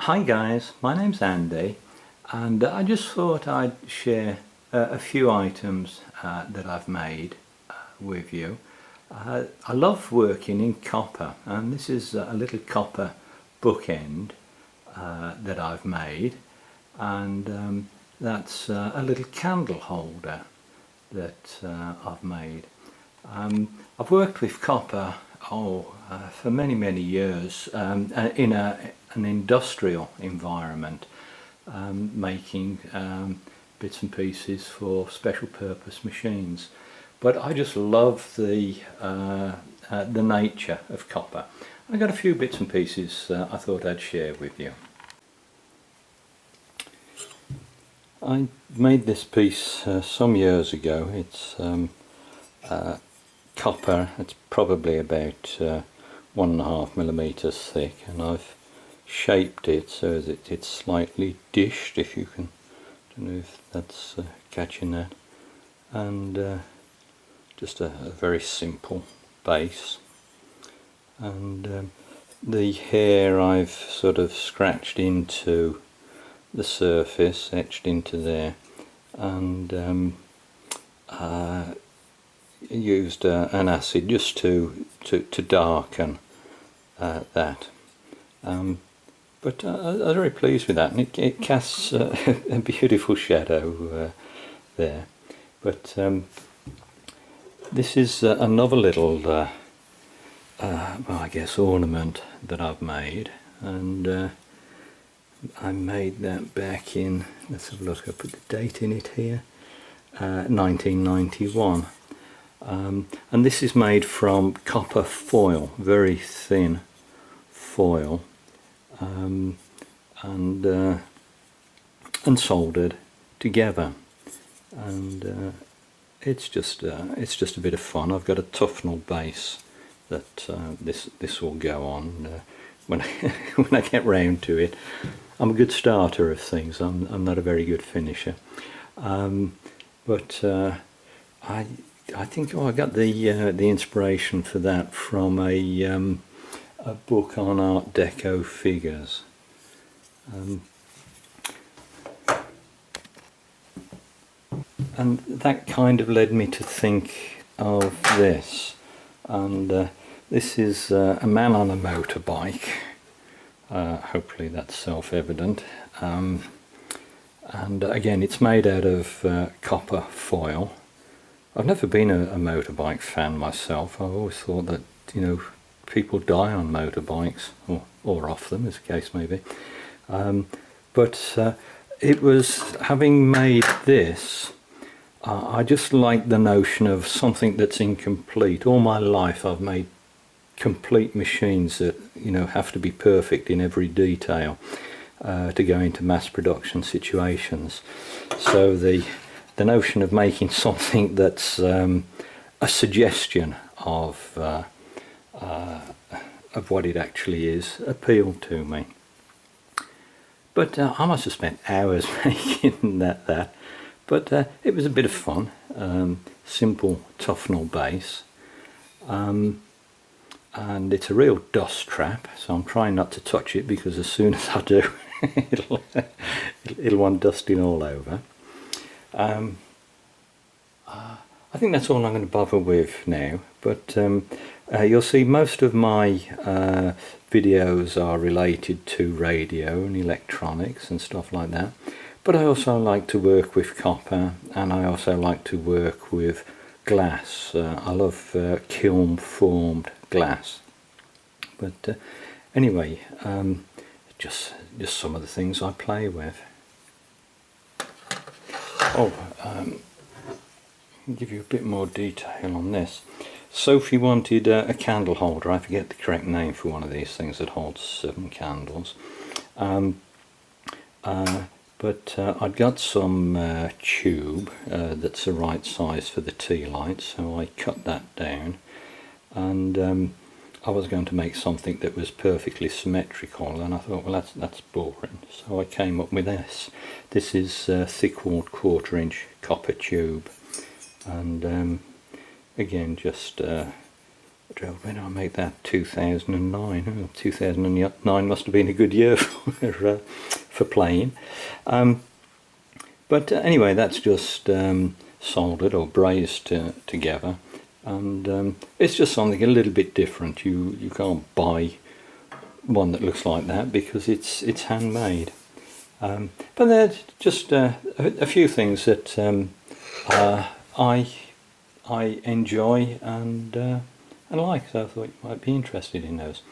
Hi guys, my name's Andy and I just thought I'd share a few items that I've made with you. I love working in copper, and this is a little copper bookend that I've made, and that's a little candle holder that I've made. I've worked with copper for many years in an industrial environment, making bits and pieces for special purpose machines. But I just love the nature of copper. I got a few bits and pieces I thought I'd share with you. I made this piece some years ago. It's copper. It's probably about 1.5 millimeters thick, and I've shaped it so that it's slightly dished, if you can, I don't know if that's catching that, and just a very simple base, and the hair I've sort of scratched into the surface, etched into there, and used an acid just to darken that. But I was very pleased with that, and it casts a beautiful shadow there. But this is another little, well, I guess, ornament that I've made, and I made that back in, let's have a look, I put the date in it here, 1991. And this is made from copper foil, very thin foil, and soldered together, and it's just a bit of fun. I've got a Tufnell base that this will go on when when I get round to it. I'm a good starter of things. I'm not a very good finisher, but I think I got the inspiration for that from a book on Art Deco figures. And that kind of led me to think of this, and this is a man on a motorbike. Hopefully that's self-evident, and again, it's made out of copper foil. I've never been a motorbike fan myself. I've always thought that, you know, people die on motorbikes, or off them, as the case may be. But it was, having made this, I just like the notion of something that's incomplete. All my life I've made complete machines that, you know, have to be perfect in every detail to go into mass production situations. So the notion of making something that's a suggestion of what it actually is appealed to me. But I must have spent hours making that. But it was a bit of fun. Simple Tufnell base, and it's a real dust trap. So I'm trying not to touch it, because as soon as I do, it'll want dusting all over. I think that's all I'm going to bother with now, but you'll see most of my videos are related to radio and electronics and stuff like that, but I also like to work with copper, and I also like to work with glass. I love kiln formed glass. But anyway, just some of the things I play with. I'll give you a bit more detail on this. Sophie wanted a candle holder. I forget the correct name for one of these things that holds 7 candles. But I'd got some tube that's the right size for the tea light, so I cut that down, and I was going to make something that was perfectly symmetrical, and I thought, well, that's boring, so I came up with this. This is thick-walled 1/4 inch copper tube, and again, just When did I make that? 2009. Oh, 2009 must have been a good year for playing. But anyway, that's just soldered or brazed together, and it's just something a little bit different. You can't buy one that looks like that because it's handmade. But there's just a few things that I enjoy and like, so I thought you might be interested in those.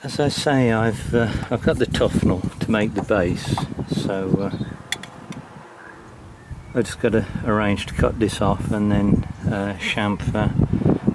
As I say, I've got the toughnel to make the base, so I've just got to arrange to cut this off and then chamfer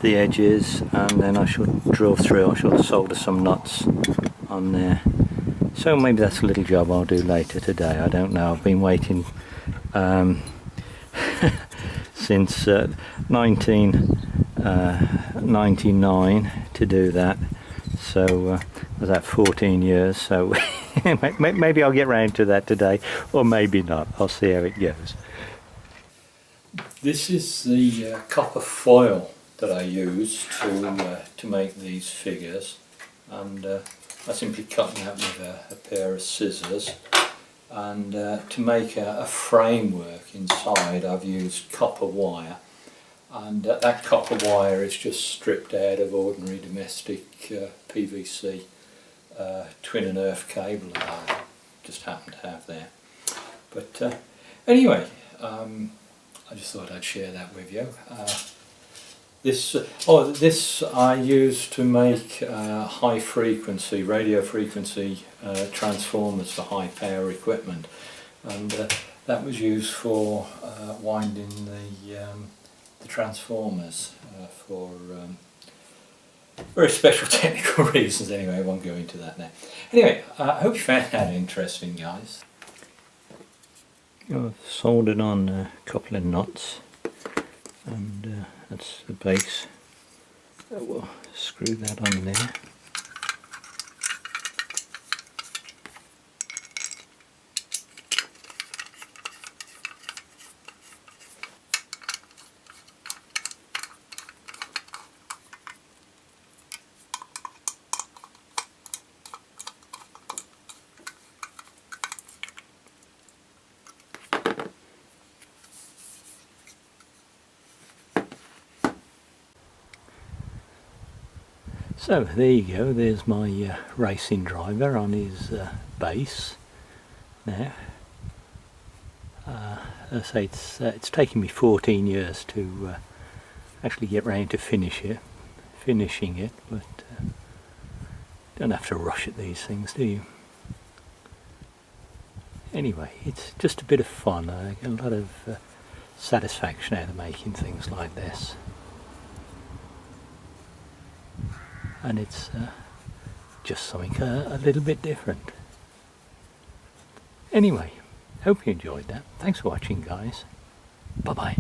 the edges, and then I should drill through. I should solder some nuts on there. So maybe that's a little job I'll do later today. I don't know. I've been waiting since 1999 to do that. So was that 14 years? So maybe I'll get round to that today, or maybe not. I'll see how it goes. This is the copper foil that I use to make these figures, and I simply cut them out with a pair of scissors. And to make a framework inside, I've used copper wire. And that copper wire is just stripped out of ordinary domestic PVC twin and earth cable that I just happen to have there. But anyway, I just thought I'd share that with you. This I use to make high frequency, radio frequency transformers for high power equipment, and that was used for winding the transformers for very special technical reasons. Anyway, I won't go into that now. Anyway, I hope you found that interesting, guys. I've soldered on a couple of nuts, and that's the base. We'll screw that on there. So there you go, there's my racing driver on his base now. As I say, it's taken me 14 years to actually get round to finishing it, but don't have to rush at these things, do you? Anyway, it's just a bit of fun. I get a lot of satisfaction out of making things like this, and it's just something a little bit different. Anyway, hope you enjoyed that. Thanks for watching, guys. Bye bye.